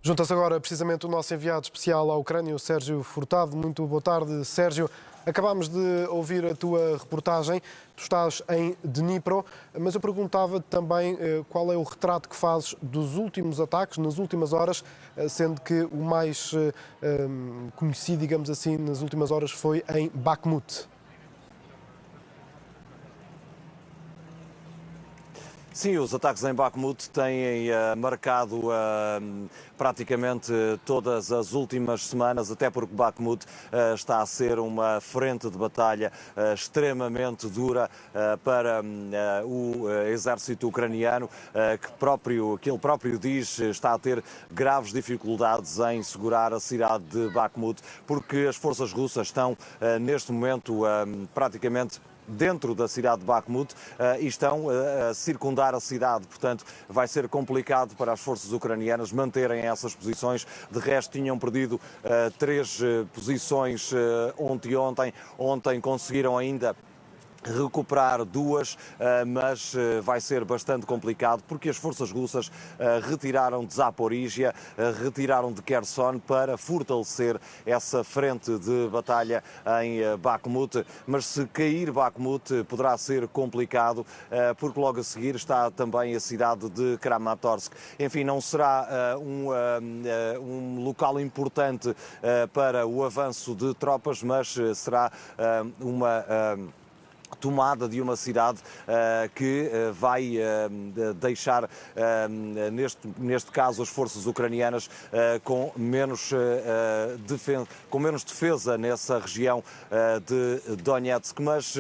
Junta-se agora precisamente o nosso enviado especial à Ucrânia, o Sérgio Furtado. Muito boa tarde, Sérgio. Acabámos de ouvir a tua reportagem. Tu estás em Dnipro, mas eu perguntava também qual é o retrato que fazes dos últimos ataques, nas últimas horas, sendo que o mais conhecido, digamos assim, nas últimas horas foi em Bakhmut. Sim, os ataques em Bakhmut têm marcado praticamente todas as últimas semanas, até porque Bakhmut está a ser uma frente de batalha extremamente dura para o exército ucraniano, que ele próprio diz está a ter graves dificuldades em segurar a cidade de Bakhmut, porque as forças russas estão neste momento praticamente dentro da cidade de Bakhmut e estão a circundar a cidade. Portanto, vai ser complicado para as forças ucranianas manterem essas posições. De resto, tinham perdido 3 posições ontem. Ontem conseguiram ainda recuperar 2, mas vai ser bastante complicado porque as forças russas retiraram de Zaporíjia, retiraram de Kherson para fortalecer essa frente de batalha em Bakhmut. Mas se cair Bakhmut poderá ser complicado porque logo a seguir está também a cidade de Kramatorsk. Enfim, não será um local importante para o avanço de tropas, mas será uma tomada de uma cidade que vai deixar, neste caso, as forças ucranianas com menos defesa nessa região de Donetsk. Mas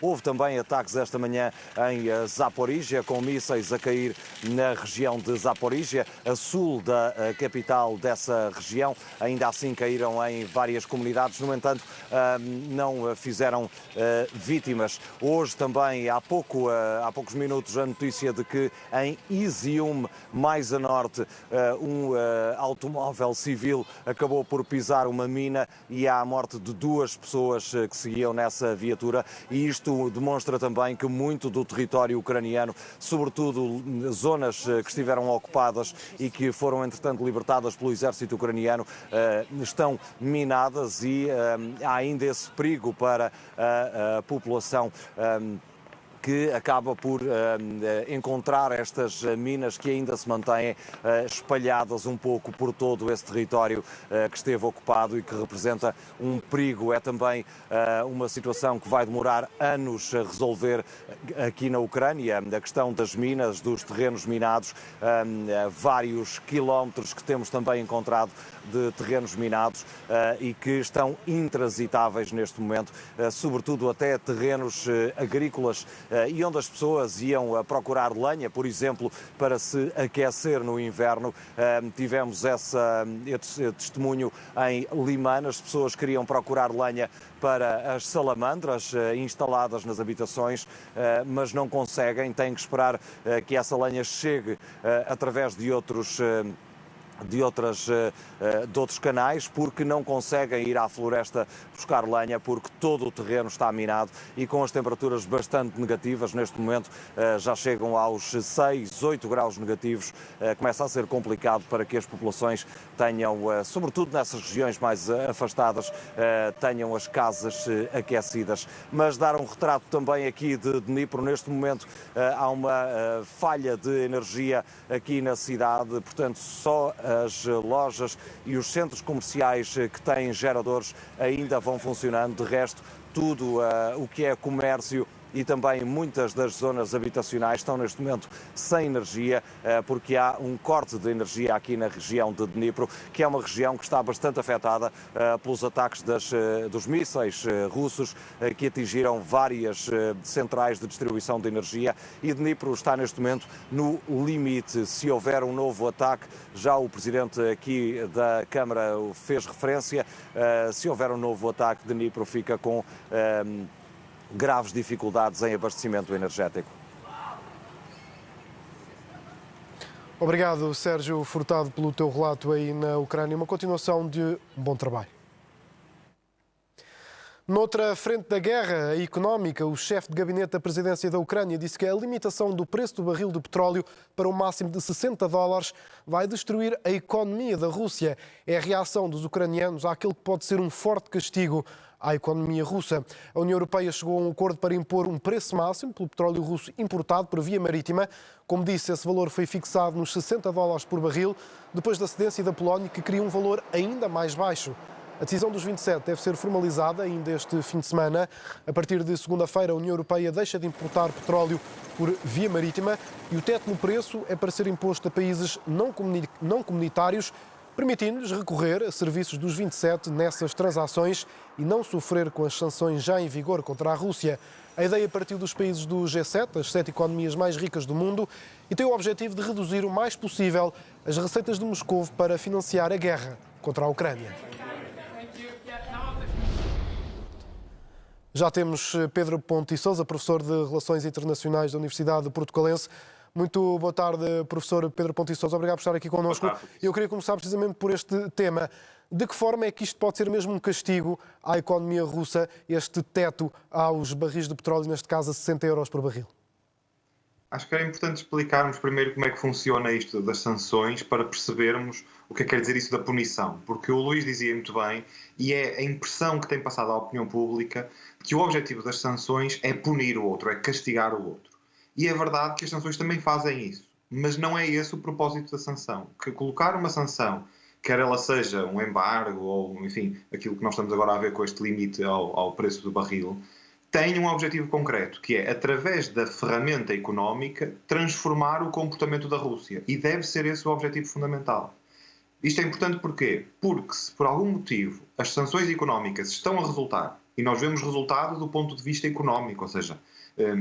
houve também ataques esta manhã em Zaporíjia, com mísseis a cair na região de Zaporíjia, a sul da capital dessa região. Ainda assim caíram em várias comunidades, no entanto, não fizeram vítimas. Hoje também, há poucos minutos, a notícia de que em Izium, mais a norte, um automóvel civil acabou por pisar uma mina e há a morte de 2 pessoas que seguiam nessa viatura, e isto demonstra também que muito do território ucraniano, sobretudo zonas que estiveram ocupadas e que foram entretanto libertadas pelo exército ucraniano, estão minadas e há ainda esse perigo para a população que acaba por encontrar estas minas que ainda se mantêm espalhadas um pouco por todo esse território que esteve ocupado e que representa um perigo. É também uma situação que vai demorar anos a resolver aqui na Ucrânia, a questão das minas, dos terrenos minados, vários quilómetros que temos também encontrado de terrenos minados e que estão intransitáveis neste momento, sobretudo até terrenos agrícolas e onde as pessoas iam procurar lenha, por exemplo, para se aquecer no inverno. Tivemos esse testemunho em Liman. As pessoas queriam procurar lenha para as salamandras instaladas nas habitações, mas não conseguem, têm que esperar que essa lenha chegue através de outros canais, porque não conseguem ir à floresta buscar lenha, porque todo o terreno está minado e com as temperaturas bastante negativas. Neste momento já chegam aos 6, 8 graus negativos. Começa a ser complicado para que as populações tenham, sobretudo nessas regiões mais afastadas, tenham as casas aquecidas. Mas dar um retrato também aqui de Dnipro. Neste momento há uma falha de energia aqui na cidade, portanto só as lojas e os centros comerciais que têm geradores ainda vão funcionando. De resto, tudo o que é comércio e também muitas das zonas habitacionais estão neste momento sem energia, porque há um corte de energia aqui na região de Dnipro, que é uma região que está bastante afetada pelos ataques dos mísseis russos que atingiram várias centrais de distribuição de energia, e Dnipro está neste momento no limite. Se houver um novo ataque, já o presidente aqui da Câmara fez referência, se houver um novo ataque, Dnipro fica com graves dificuldades em abastecimento energético. Obrigado, Sérgio Furtado, pelo teu relato aí na Ucrânia. Uma continuação de um bom trabalho. Noutra frente da guerra, a económica, o chefe de gabinete da presidência da Ucrânia disse que a limitação do preço do barril de petróleo para um máximo de $60 vai destruir a economia da Rússia. É a reação dos ucranianos àquele que pode ser um forte castigo à economia russa. A União Europeia chegou a um acordo para impor um preço máximo pelo petróleo russo importado por via marítima. Como disse, esse valor foi fixado nos $60 por barril, depois da cedência da Polónia, que queria um valor ainda mais baixo. A decisão dos 27 deve ser formalizada ainda este fim de semana. A partir de segunda-feira, a União Europeia deixa de importar petróleo por via marítima e o teto no preço é para ser imposto a países não comunitários, permitindo-lhes recorrer a serviços dos 27 nessas transações e não sofrer com as sanções já em vigor contra a Rússia. A ideia partiu dos países do G7, as 7 economias mais ricas do mundo, e tem o objetivo de reduzir o mais possível as receitas de Moscovo para financiar a guerra contra a Ucrânia. Já temos Pedro Ponte e Sousa, professor de Relações Internacionais da Universidade Portucalense. Muito boa tarde, professor Pedro Ponte e Sousa. Obrigado por estar aqui connosco. Eu queria começar precisamente por este tema. De que forma é que isto pode ser mesmo um castigo à economia russa, este teto aos barris de petróleo, neste caso a €60 por barril? Acho que era importante explicarmos primeiro como é que funciona isto das sanções para percebermos o que quer dizer isso da punição. Porque o Luís dizia muito bem, e é a impressão que tem passado à opinião pública, que o objetivo das sanções é punir o outro, é castigar o outro. E é verdade que as sanções também fazem isso, mas não é esse o propósito da sanção. Que colocar uma sanção, quer ela seja um embargo ou, enfim, aquilo que nós estamos agora a ver com este limite ao preço do barril, tem um objetivo concreto, que é, através da ferramenta económica, transformar o comportamento da Rússia. E deve ser esse o objetivo fundamental. Isto é importante porquê? Porque se por algum motivo as sanções económicas estão a resultar, e nós vemos resultado do ponto de vista económico, ou seja,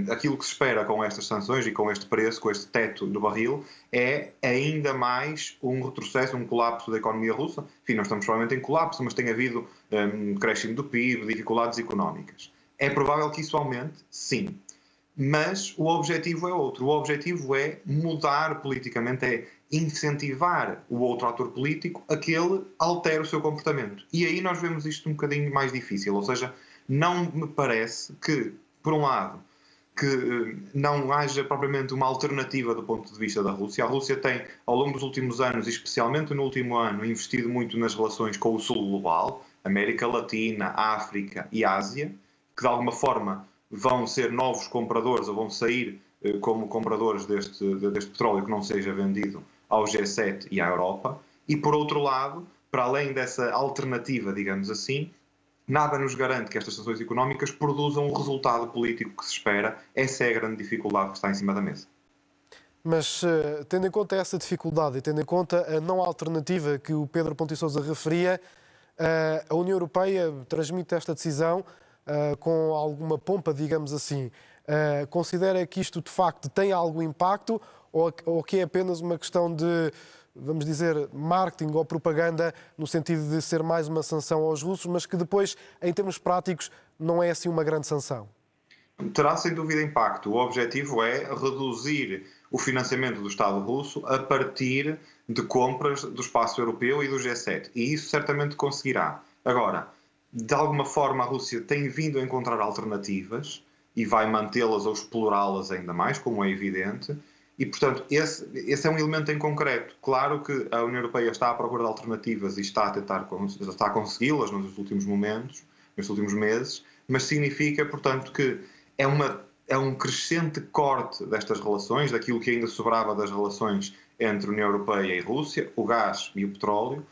aquilo que se espera com estas sanções e com este preço, com este teto do barril, é ainda mais um retrocesso, um colapso da economia russa. Enfim, nós estamos provavelmente em colapso, mas tem havido crescimento do PIB, dificuldades económicas. É provável que isso aumente? Sim. Mas o objetivo é outro. O objetivo é mudar politicamente, é incentivar o outro ator político a que ele altere o seu comportamento. E aí nós vemos isto um bocadinho mais difícil. Ou seja, não me parece que, por um lado, que não haja propriamente uma alternativa do ponto de vista da Rússia. A Rússia tem, ao longo dos últimos anos, e especialmente no último ano, investido muito nas relações com o Sul global, América Latina, África e Ásia, que de alguma forma vão ser novos compradores ou vão sair como compradores deste petróleo que não seja vendido ao G7 e à Europa. E, por outro lado, para além dessa alternativa, digamos assim, nada nos garante que estas sanções económicas produzam o resultado político que se espera. Essa é a grande dificuldade que está em cima da mesa. Mas, tendo em conta essa dificuldade e tendo em conta a não alternativa que o Pedro Ponte e Sousa referia, a União Europeia transmite esta decisão com alguma pompa, digamos assim. Considera que isto, de facto, tem algum impacto ou que é apenas uma questão de, vamos dizer, marketing ou propaganda, no sentido de ser mais uma sanção aos russos, mas que depois, em termos práticos, não é assim uma grande sanção? Terá sem dúvida impacto. O objetivo é reduzir o financiamento do Estado russo a partir de compras do espaço europeu e do G7. E isso certamente conseguirá. Agora, de alguma forma a Rússia tem vindo a encontrar alternativas e vai mantê-las ou explorá-las ainda mais, como é evidente. E, portanto, esse é um elemento em concreto. Claro que a União Europeia está à procura de alternativas e está a consegui-las nos últimos momentos, nos últimos meses, mas significa, portanto, que é um crescente corte destas relações, daquilo que ainda sobrava das relações entre a União Europeia e Rússia, o gás e o petróleo.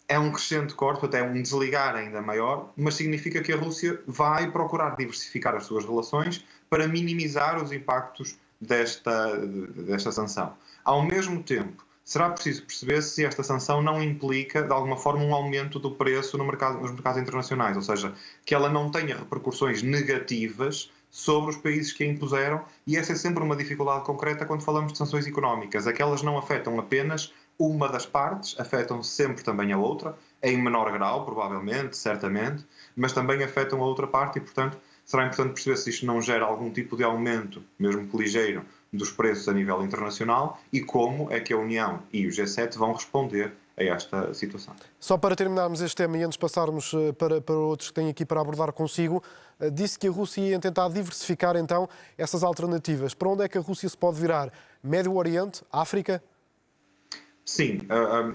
É um crescente corte, até um desligar ainda maior, mas significa que a Rússia vai procurar diversificar as suas relações para minimizar os impactos desta sanção. Ao mesmo tempo, será preciso perceber se esta sanção não implica, de alguma forma, um aumento do preço nos mercados internacionais, ou seja, que ela não tenha repercussões negativas sobre os países que a impuseram, e essa é sempre uma dificuldade concreta quando falamos de sanções económicas. Aquelas não afetam apenas uma das partes, afetam sempre também a outra, em menor grau, provavelmente, certamente, mas também afetam a outra parte e, portanto, será importante perceber se isto não gera algum tipo de aumento, mesmo que ligeiro, dos preços a nível internacional e como é que a União e o G7 vão responder a esta situação. Só para terminarmos este tema e antes de passarmos para outros que tenho aqui para abordar consigo, disse que a Rússia ia tentar diversificar então essas alternativas. Para onde é que a Rússia se pode virar? Médio Oriente? África? Sim,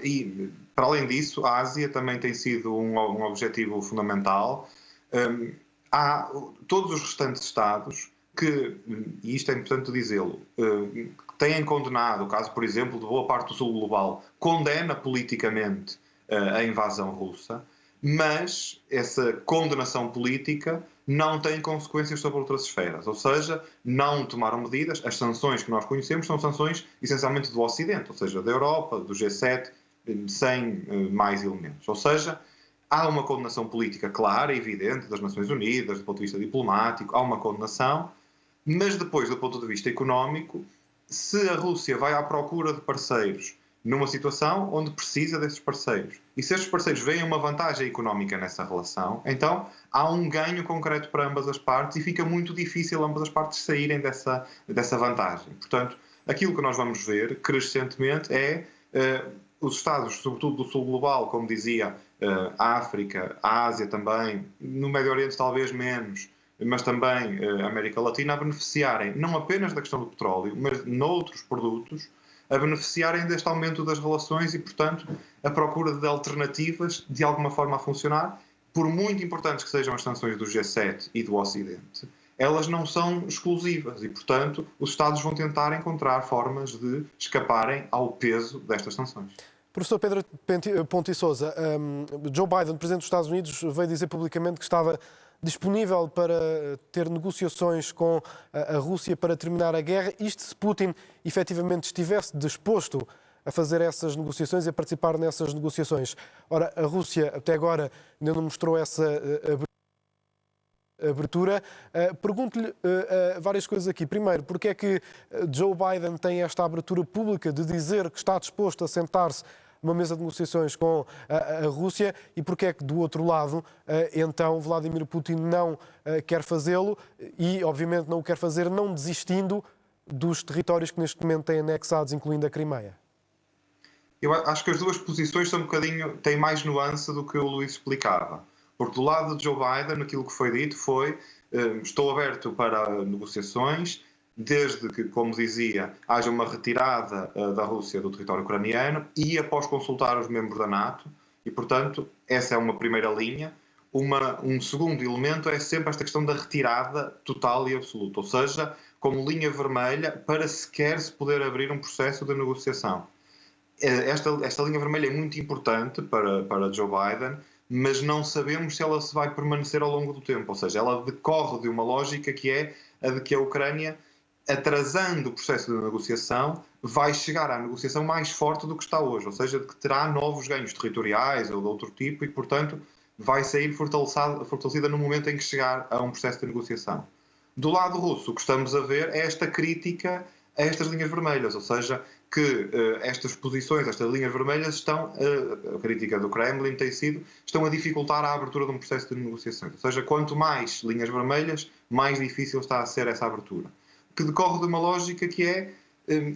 e para além disso, a Ásia também tem sido um objetivo fundamental. Há todos os restantes Estados que, e isto é importante dizê-lo, têm condenado, o caso, por exemplo, de boa parte do Sul global, condena politicamente a invasão russa, mas essa condenação política não tem consequências sobre outras esferas, ou seja, não tomaram medidas. As sanções que nós conhecemos são sanções essencialmente do Ocidente, ou seja, da Europa, do G7, sem mais elementos. Ou seja, há uma condenação política clara e evidente das Nações Unidas, do ponto de vista diplomático, há uma condenação, mas depois, do ponto de vista económico, se a Rússia vai à procura de parceiros numa situação onde precisa desses parceiros, e se estes parceiros veem uma vantagem económica nessa relação, então há um ganho concreto para ambas as partes e fica muito difícil ambas as partes saírem dessa vantagem. Portanto, aquilo que nós vamos ver crescentemente é os Estados, sobretudo do Sul global, como dizia, a África, a Ásia também, no Médio Oriente talvez menos, mas também a América Latina, a beneficiarem não apenas da questão do petróleo, mas noutros produtos, a beneficiarem deste aumento das relações e, portanto, a procura de alternativas de alguma forma a funcionar, por muito importantes que sejam as sanções do G7 e do Ocidente, elas não são exclusivas e, portanto, os Estados vão tentar encontrar formas de escaparem ao peso destas sanções. Professor Pedro Ponte e Sousa, Joe Biden, Presidente dos Estados Unidos, veio dizer publicamente que estava disponível para ter negociações com a Rússia para terminar a guerra. Isto se Putin efetivamente estivesse disposto a fazer essas negociações e a participar nessas negociações. Ora, a Rússia até agora ainda não mostrou essa abertura. Pergunto-lhe várias coisas aqui. Primeiro, porque é que Joe Biden tem esta abertura pública de dizer que está disposto a sentar-se numa mesa de negociações com a Rússia e porque é que, do outro lado, então Vladimir Putin não quer fazê-lo e, obviamente, não o quer fazer não desistindo dos territórios que neste momento têm anexados, incluindo a Crimeia? Eu acho que as duas posições são têm mais nuance do que o Luís explicava. Porque do lado de Joe Biden, aquilo que foi dito foi estou aberto para negociações, desde que, como dizia, haja uma retirada da Rússia do território ucraniano e após consultar os membros da NATO. E, portanto, essa é uma primeira linha. Um segundo elemento é sempre esta questão da retirada total e absoluta, ou seja, como linha vermelha para sequer se poder abrir um processo de negociação. Esta linha vermelha é muito importante para Joe Biden, mas não sabemos se ela se vai permanecer ao longo do tempo. Ou seja, ela decorre de uma lógica que é a de que a Ucrânia, atrasando o processo de negociação, vai chegar à negociação mais forte do que está hoje. Ou seja, de que terá novos ganhos territoriais ou de outro tipo e, portanto, vai sair fortalecida no momento em que chegar a um processo de negociação. Do lado russo, o que estamos a ver é esta crítica a estas linhas vermelhas, ou seja, que estas posições, estas linhas vermelhas a crítica do Kremlin estão a dificultar a abertura de um processo de negociações. Ou seja, quanto mais linhas vermelhas, mais difícil está a ser essa abertura. Que decorre de uma lógica que é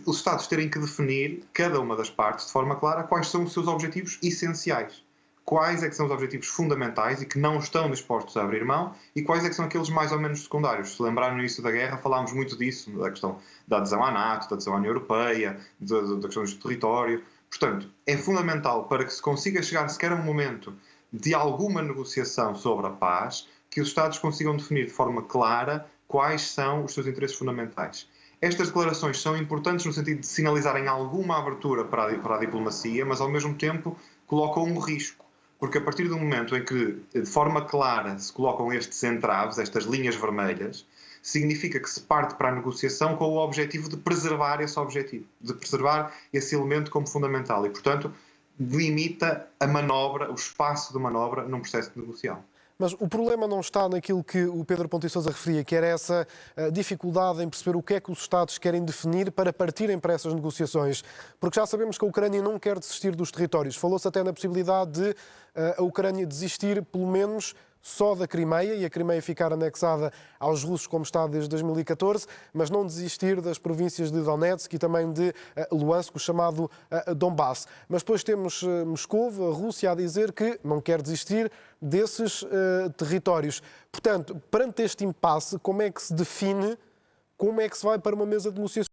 os Estados terem que definir, cada uma das partes, de forma clara, quais são os seus objetivos essenciais. Quais é que são os objetivos fundamentais e que não estão dispostos a abrir mão e quais é que são aqueles mais ou menos secundários. Se lembrar no início da guerra falámos muito disso, da questão da adesão à NATO, da adesão à União Europeia, da questão do território. Portanto, é fundamental para que se consiga chegar sequer a um momento de alguma negociação sobre a paz, que os Estados consigam definir de forma clara quais são os seus interesses fundamentais. Estas declarações são importantes no sentido de sinalizarem alguma abertura para a diplomacia, mas ao mesmo tempo colocam um risco. Porque a partir do momento em que, de forma clara, se colocam estes entraves, estas linhas vermelhas, significa que se parte para a negociação com o objetivo de preservar esse objetivo, de preservar esse elemento como fundamental e, portanto, limita a manobra, o espaço de manobra num processo de negociação. Mas o problema não está naquilo que o Pedro Ponte e Sousa referia, que era essa dificuldade em perceber o que é que os Estados querem definir para partirem para essas negociações. Porque já sabemos que a Ucrânia não quer desistir dos territórios. Falou-se até na possibilidade de a Ucrânia desistir, pelo menos, só da Crimeia e a Crimeia ficar anexada aos russos como está desde 2014, mas não desistir das províncias de Donetsk e também de Luhansk, o chamado Donbass. Mas depois temos Moscou, a Rússia, a dizer que não quer desistir desses territórios. Portanto, perante este impasse, como é que se define, como é que se vai para uma mesa de negociações?